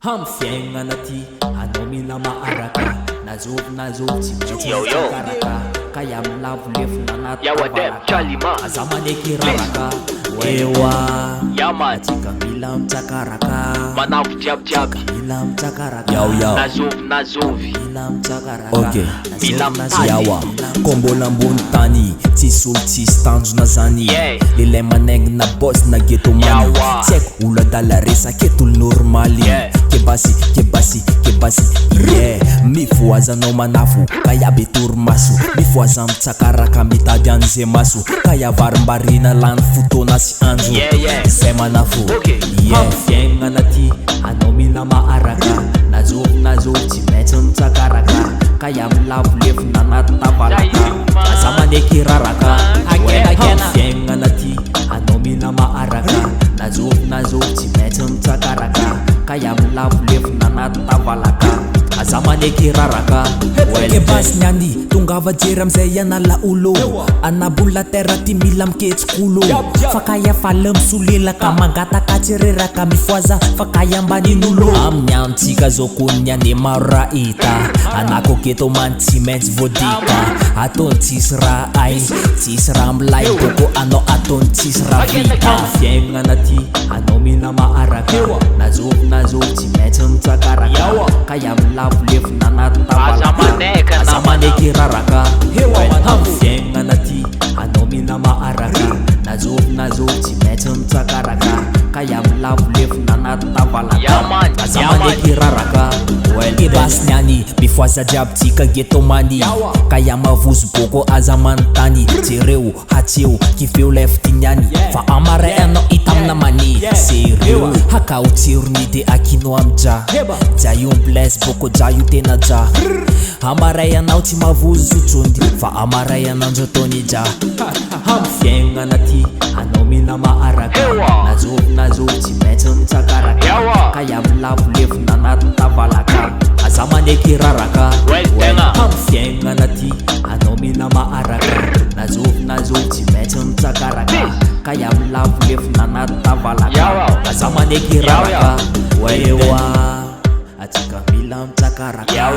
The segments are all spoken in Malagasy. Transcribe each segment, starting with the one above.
Ham fiaignana ty anao mila maharaka nazovy tsy maintsy mitakaraka kaya milavo lefona anaty tavalaka aza maneky raraka ewa atsika mila mitsakaraka manavo jiabijiaby mila mitsakaraka nazovy mila mitsakaraka ok mila yawa kombola ambony tany tsisy olo tsisy tanjona zany lelay manaingina bos na getomany tsy haiko olo adala resaka eto olo normaly kebasy mivoazanao manafo kayabe torimaso mivoaza mitsakaraka mitady an'izay maso kaya varimbarina lany fotoana sy anjo zay manafo ham fiaignana ty anao mila maharaka nazovy tsy maintsy mitsakaraka kaya milavo lefona anaty tavalaka aza maneky raraka ham fiaignana ty anao mila maharaka nazovy tsy maintsy mitsakaraka kaya milavo lefona anaty tavalaka aza maneky raraka kebasy niany tongava jery amizay anala olo anabonla terra ty mila miketsikolo fakaya fala misolelaka mangataka tsy reraka mifoaza fakaya ambanin'olo amin'ny antsika zao kony niane maro raha hita anako keto many tsy maintsy voadika ataony tsisy raha ay tsisy raha milay boko anao ataony tsisy raha vita fiaignana ty anao mila maharaka nazovy tsy maintsy mitsakaraka kaya milavo lefona anaty tavalaka aza maneky raraka ham fiaignana ty anao mila maharaka nazovy tsy maintsy mitsakaraka kaya milavo lefona anaty tavalaka aza maneky raraka kebasy niany mifoaza jiabytsika getomany kaya mavozo boko aza manontany jereo hatseo kiveo lay fitiniany fa amaray anao hita amina mani sereo hakao tserony de akino amija ja io bless boko ja io tena ja amaray anao tsy mavozo sotsondy fa amaray ananjo ataony ja ham fiaignana ty anao mila maharaka nazovy tsy maintsy mitsakaraka kaya milavo lefona anaty tavalaka aza maneky raraka ham fiaignana ty anao mila maharaka nazovy tsy maintsy mitsakaraka kaya milavo lefona anaty tavalaka aza maneky raraka ewa atsika mila mitsakaraka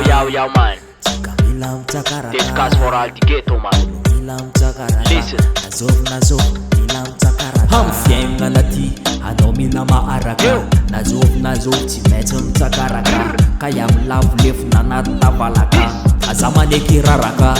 man atsika mila mitsakaraka Discuss for all the ghetto man mila mitsakaraka Listen. nazovy mila mitsakaraka ham fiaignana ty anao mila maharaka nazovy tsy maintsy mitsakaraka kaya milavo lefona anaty tavalaka aza maneky raraka